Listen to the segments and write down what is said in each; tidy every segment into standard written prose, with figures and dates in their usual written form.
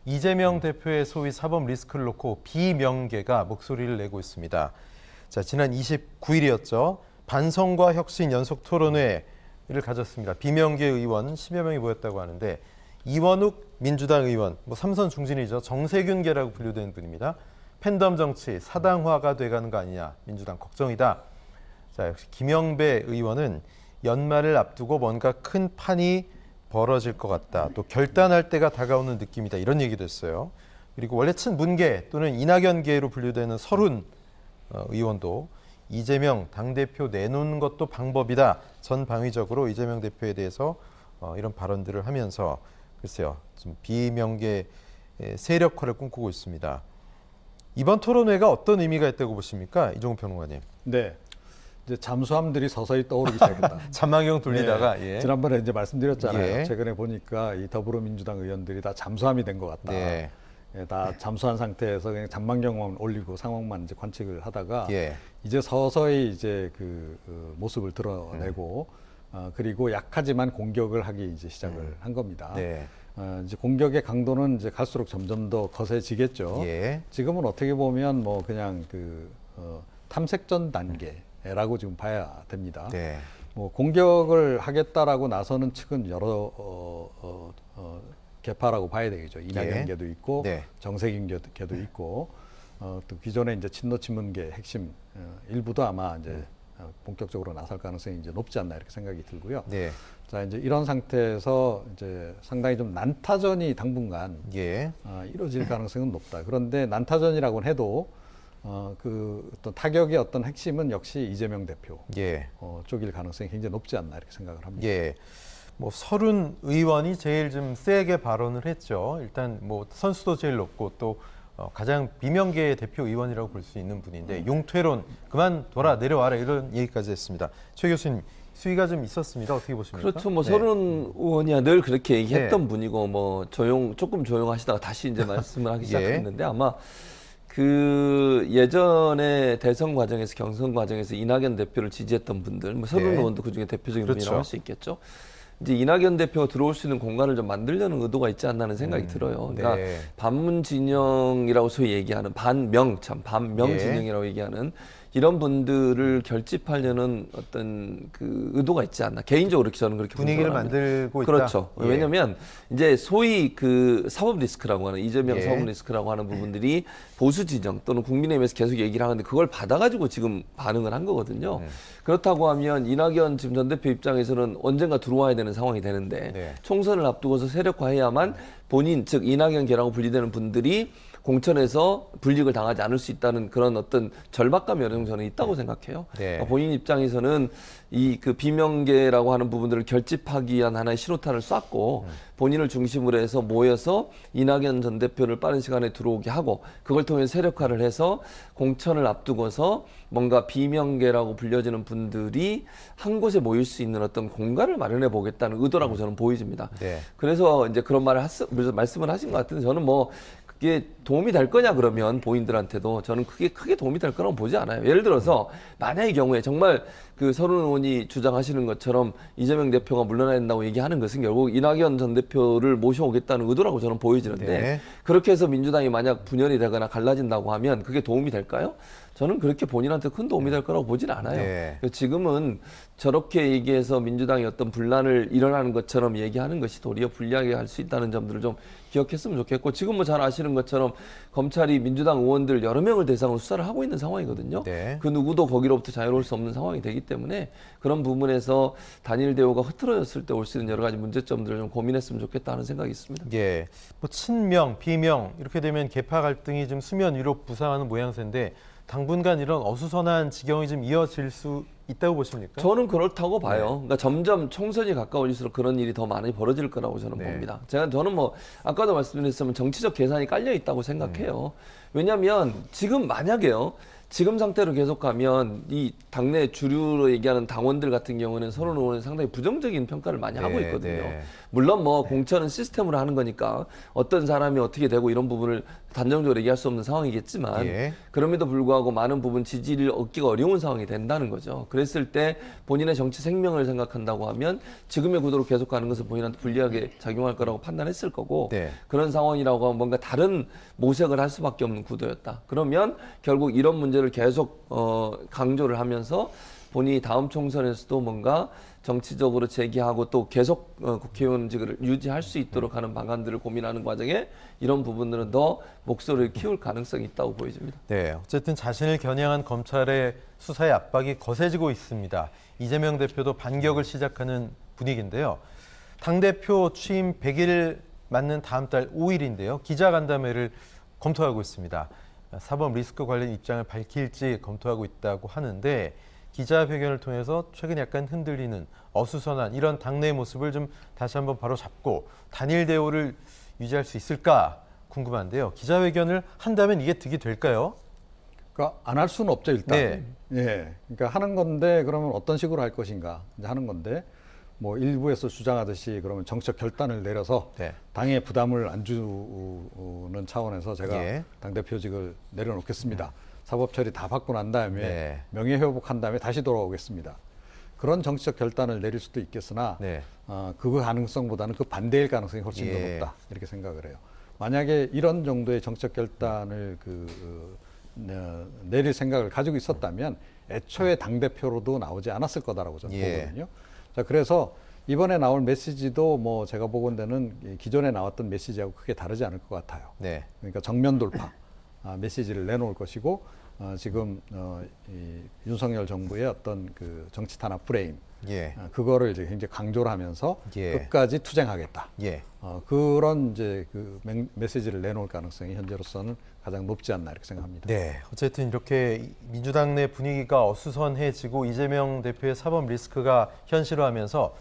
이재명 대표의 소위 사법 리스크를 놓고 비명계가 목소리를 내고 있습니다. 자, 지난 29일이었죠. 반성과 혁신 연속 토론회를 가졌습니다. 비명계 의원 10여 명이 모였다고 하는데 이원욱 민주당 의원, 삼선 중진이죠. 정세균계라고 분류되는 분입니다. 팬덤 정치 사당화가 돼가는 거 아니냐. 민주당 걱정이다. 자, 역시 김영배 의원은 연말을 앞두고 뭔가 큰 판이 벌어질 것 같다. 또 결단할 때가 다가오는 느낌이다. 이런 얘기도 했어요. 그리고 원래 친문계 또는 이낙연계로 분류되는 설훈 의원도 이재명 당대표 내놓는 것도 방법이다. 전방위적으로 이재명 대표에 대해서 이런 발언들을 하면서 글쎄요. 좀 비명계 세력화를 꿈꾸고 있습니다. 이번 토론회가 어떤 의미가 있다고 보십니까? 이종훈 평론가님. 네. 이제 잠수함들이 서서히 떠오르기 시작했다. 잠망경 돌리다가 네. 예. 지난번에 이제 말씀드렸잖아요. 예. 최근에 보니까 이 더불어민주당 의원들이 다 잠수함이 된 것 같다. 네. 예, 다 잠수한 상태에서 그냥 잠망경만 올리고 상황만 이제 관측을 하다가 예. 이제 서서히 이제 그 모습을 드러내고 그리고 약하지만 공격을 하기 이제 시작을 한 겁니다. 네. 이제 공격의 강도는 이제 갈수록 점점 더 거세지겠죠. 예. 지금은 어떻게 보면 뭐 그냥 탐색전 단계라고 지금 봐야 됩니다. 네. 뭐 공격을 하겠다라고 나서는 측은 여러 개파라고 봐야 되겠죠. 이낙연계도 있고 네. 정세균계도 있고 또 기존에 이제 친노친문계 핵심 일부도 아마 이제 본격적으로 나설 가능성이 이제 높지 않나 이렇게 생각이 들고요. 네. 자, 이제 이런 상태에서 이제 상당히 좀 난타전이 당분간 예. 이루어질 가능성은 높다. 그런데 난타전이라고는 해도 그 어떤 타격의 어떤 핵심은 역시 이재명 대표 예. 쪽일 가능성이 굉장히 높지 않나 이렇게 생각을 합니다. 예. 설훈 의원이 제일 좀 세게 발언을 했죠. 일단 선수도 제일 높고 또 가장 비명계의 대표 의원이라고 볼 수 있는 분인데 용퇴론 그만둬라 내려와라 이런 얘기까지 했습니다. 최 교수님 수위가 좀 있었습니다. 어떻게 보십니까? 그렇죠. 설훈 의원이야 늘 그렇게 얘기했던 네. 분이고 조금 조용하시다가 다시 이제 말씀을 하기 예. 시작했는데 아마 그 예전에 대선 과정에서 경선 과정에서 이낙연 대표를 지지했던 분들, 설훈 네. 의원도 그 중에 대표적인 그렇죠. 분이라고 할 수 있겠죠. 이제 이낙연 대표가 들어올 수 있는 공간을 좀 만들려는 의도가 있지 않나 하는 생각이 들어요. 그러니까 네. 반문 진영이라고 소위 얘기하는 반명 예. 진영이라고 얘기하는 이런 분들을 결집하려는 어떤 그 의도가 있지 않나. 개인적으로 그렇게 저는 그렇게 분위기를 분석을 합니다. 만들고 있다. 그렇죠. 예. 왜냐하면 이제 소위 그 사법 리스크라고 하는 이재명 예. 사법 리스크라고 하는 부분들이 보수 진영 또는 국민의힘에서 계속 얘기를 하는데 그걸 받아가지고 지금 반응을 한 거거든요. 그렇다고 하면 이낙연 지금 전 대표 입장에서는 언젠가 들어와야 되는 상황이 되는데 네. 총선을 앞두고서 세력화해야만 본인 즉 이낙연계라고 분리되는 분들이 공천에서 불이익을 당하지 않을 수 있다는 그런 어떤 절박감이 어느 정도 저는 있다고 생각해요. 네. 본인 입장에서는 이 그 비명계라고 하는 부분들을 결집하기 위한 하나의 신호탄을 쐈고 본인을 중심으로 해서 모여서 이낙연 전 대표를 빠른 시간에 들어오게 하고 그걸 통해 세력화를 해서 공천을 앞두고서 뭔가 비명계라고 불려지는 분들이 한 곳에 모일 수 있는 어떤 공간을 마련해 보겠다는 의도라고 저는 보여집니다. 네. 그래서 이제 그런 말씀을 하신 것 같은데 저는 그게 도움이 될 거냐 그러면 본인들한테도 저는 크게 도움이 될 거라고 보지 않아요. 예를 들어서 만약의 경우에 정말 그 설훈 의원이 주장하시는 것처럼 이재명 대표가 물러나야 된다고 얘기하는 것은 결국 이낙연 전 대표를 모셔오겠다는 의도라고 저는 보여지는데 네. 그렇게 해서 민주당이 만약 분열이 되거나 갈라진다고 하면 그게 도움이 될까요? 저는 그렇게 본인한테 큰 도움이 될 거라고 보진 않아요. 네. 지금은 저렇게 얘기해서 민주당이 어떤 분란을 일어나는 것처럼 얘기하는 것이 도리어 불리하게 할 수 있다는 점들을 좀 기억했으면 좋겠고 지금 잘 아시는 것처럼 검찰이 민주당 의원들 여러 명을 대상으로 수사를 하고 있는 상황이거든요. 네. 그 누구도 거기로부터 자유로울 수 없는 상황이 되기 때문에 그런 부분에서 단일 대우가 흐트러졌을 때 올 수 있는 여러 가지 문제점들을 좀 고민했으면 좋겠다는 생각이 있습니다. 예. 친명, 비명 이렇게 되면 계파 갈등이 좀 수면 위로 부상하는 모양새인데 당분간 이런 어수선한 지경이 좀 이어질 수 있다고 보십니까? 저는 그렇다고 봐요. 네. 그러니까 점점 총선이 가까워질수록 그런 일이 더 많이 벌어질 거라고 저는 네. 봅니다. 저는 아까도 말씀드렸지만 정치적 계산이 깔려 있다고 생각해요. 왜냐하면 지금 만약에요. 지금 상태로 계속하면 이 당내 주류로 얘기하는 당원들 같은 경우는 서른 의원은 상당히 부정적인 평가를 많이 하고 있거든요. 물론 뭐 공천은 시스템으로 하는 거니까 어떤 사람이 어떻게 되고 이런 부분을 단정적으로 얘기할 수 없는 상황이겠지만 그럼에도 불구하고 많은 부분 지지를 얻기가 어려운 상황이 된다는 거죠. 그랬을 때 본인의 정치 생명을 생각한다고 하면 지금의 구도로 계속 가는 것은 본인한테 불리하게 작용할 거라고 판단했을 거고 그런 상황이라고 하면 뭔가 다른 모색을 할 수밖에 없는 구도였다. 그러면 결국 이런 문제를 계속 강조를 하면서 본인이 다음 총선에서도 뭔가 정치적으로 제기하고 또 계속 국회의원직을 유지할 수 있도록 하는 방안들을 고민하는 과정에 이런 부분들은 더 목소리를 키울 가능성이 있다고 보여집니다. 네, 어쨌든 자신을 겨냥한 검찰의 수사의 압박이 거세지고 있습니다. 이재명 대표도 반격을 시작하는 분위기인데요. 당대표 취임 100일 맞는 다음 달 5일인데요. 기자간담회를 검토하고 있습니다. 사법 리스크 관련 입장을 밝힐지 검토하고 있다고 하는데 기자회견을 통해서 최근 약간 흔들리는 어수선한 이런 당내의 모습을 좀 다시 한번 바로 잡고 단일 대우를 유지할 수 있을까 궁금한데요. 기자회견을 한다면 이게 득이 될까요? 그러니까 안 할 수는 없죠 일단. 예, 그러니까 하는 건데 그러면 어떤 식으로 할 것인가 이제 하는 건데 뭐 일부에서 주장하듯이 그러면 정책 결단을 내려서 당의 부담을 안 주는 차원에서 제가 당 대표직을 내려놓겠습니다. 사법 처리 다 받고 난 다음에 명예회복한 다음에 다시 돌아오겠습니다. 그런 정치적 결단을 내릴 수도 있겠으나 그 가능성보다는 그 반대일 가능성이 훨씬 더 높다 이렇게 생각을 해요. 만약에 이런 정도의 정치적 결단을 내릴 생각을 가지고 있었다면 애초에 당대표로도 나오지 않았을 거다라고 저는 보거든요. 자, 그래서 이번에 나올 메시지도 뭐 제가 보건대는 기존에 나왔던 메시지하고 크게 다르지 않을 것 같아요. 그러니까 정면 돌파 메시지를 내놓을 것이고 지금 이 윤석열 정부의 어떤 그 정치 탄압 프레임 그거를 이제 굉장히 강조를 하면서 끝까지 투쟁하겠다. 그런 이제 그 메시지를 내놓을 가능성이 현재로서는 가장 높지 않나 이렇게 생각합니다. 네, 어쨌든 이렇게 민주당 내 분위기가 어수선해지고 이재명 대표의 사법 리스크가 현실화하면서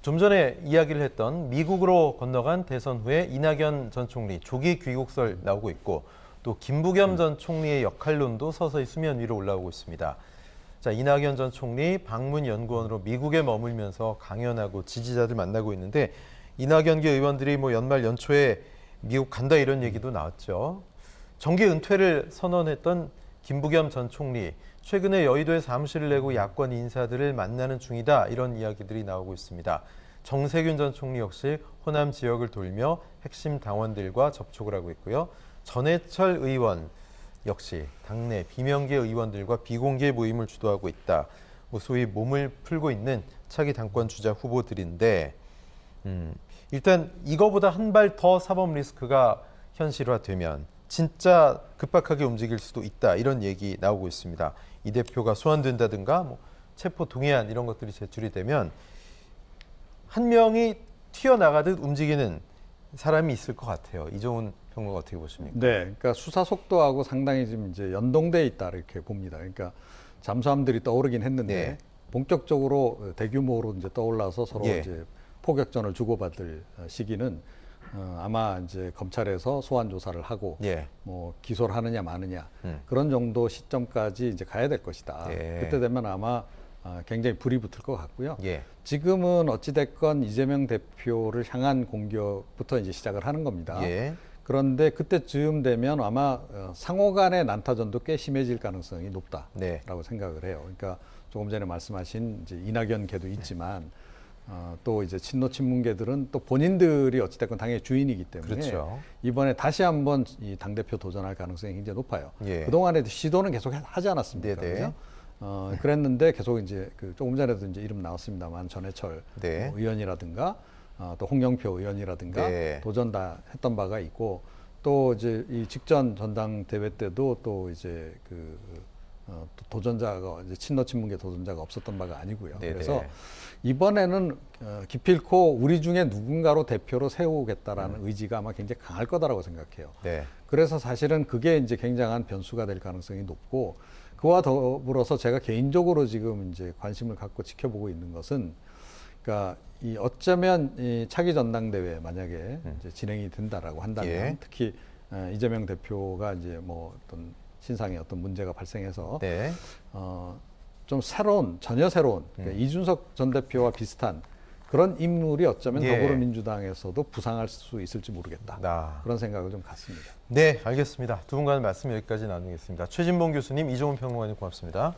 좀 전에 이야기를 했던 미국으로 건너간 대선 후에 이낙연 전 총리 조기 귀국설 나오고 있고 또 김부겸 전 총리의 역할론도 서서히 수면 위로 올라오고 있습니다. 자, 이낙연 전 총리 방문연구원으로 미국에 머물면서 강연하고 지지자들 만나고 있는데 이낙연계 의원들이 뭐 연말 연초에 미국 간다 이런 얘기도 나왔죠. 정계 은퇴를 선언했던 김부겸 전 총리 최근에 여의도에 사무실을 내고 야권 인사들을 만나는 중이다 이런 이야기들이 나오고 있습니다. 정세균 전 총리 역시 호남 지역을 돌며 핵심 당원들과 접촉을 하고 있고요. 전해철 의원 역시 당내 비명계 의원들과 비공개 모임을 주도하고 있다. 뭐 소위 몸을 풀고 있는 차기 당권 주자 후보들인데 일단 이거보다 한 발 더 사법 리스크가 현실화되면 진짜 급박하게 움직일 수도 있다. 이런 얘기 나오고 있습니다. 이 대표가 소환된다든가 뭐 체포 동의안 이런 것들이 제출이 되면 한 명이 튀어나가듯 움직이는 사람이 있을 것 같아요. 이종훈 평론가 어떻게 보십니까? 네, 그러니까 수사 속도하고 상당히 지금 이제 연동돼 있다 이렇게 봅니다. 그러니까 잠수함들이 떠오르긴 했는데 본격적으로 대규모로 이제 떠올라서 서로 이제 포격전을 주고받을 시기는 아마 이제 검찰에서 소환 조사를 하고 뭐 기소를 하느냐 마느냐 그런 정도 시점까지 이제 가야 될 것이다. 그때 되면 아마 굉장히 불이 붙을 것 같고요. 지금은 어찌됐건 이재명 대표를 향한 공격부터 이제 시작을 하는 겁니다. 그런데 그때쯤 되면 아마 상호 간의 난타전도 꽤 심해질 가능성이 높다라고 생각을 해요. 그러니까 조금 전에 말씀하신 이제 이낙연계도 있지만 또 이제 친노 친문계들은 또 본인들이 어찌됐건 당의 주인이기 때문에 이번에 다시 한번 이 당대표 도전할 가능성이 굉장히 높아요. 그동안에도 시도는 계속 하지 않았습니까? 그죠? 그랬는데 계속 이제 그 조금 전에도 이제 이름 나왔습니다만 전해철 의원이라든가 또 홍영표 의원이라든가 도전 다 했던 바가 있고 또 이제 이 직전 전당대회 때도 또 이제 도전자가 이제 친노 친문계 도전자가 없었던 바가 아니고요. 그래서 이번에는 기필코 우리 중에 누군가로 대표로 세우겠다라는 의지가 아마 굉장히 강할 거다라고 생각해요. 그래서 사실은 그게 이제 굉장한 변수가 될 가능성이 높고 그와 더불어서 제가 개인적으로 지금 이제 관심을 갖고 지켜보고 있는 것은 그러니까 이 어쩌면 이 차기 전당대회 만약에 이제 진행이 된다라고 한다면 특히 이재명 대표가 이제 뭐 어떤 신상에 어떤 문제가 발생해서 네. 좀 전혀 새로운 그러니까 이준석 전 대표와 비슷한 그런 인물이 어쩌면 예. 더불어민주당에서도 부상할 수 있을지 모르겠다. 그런 생각을 좀 갖습니다. 네, 알겠습니다. 두 분과는 말씀 여기까지 나누겠습니다. 최진봉 교수님, 이종훈 평론가님 고맙습니다.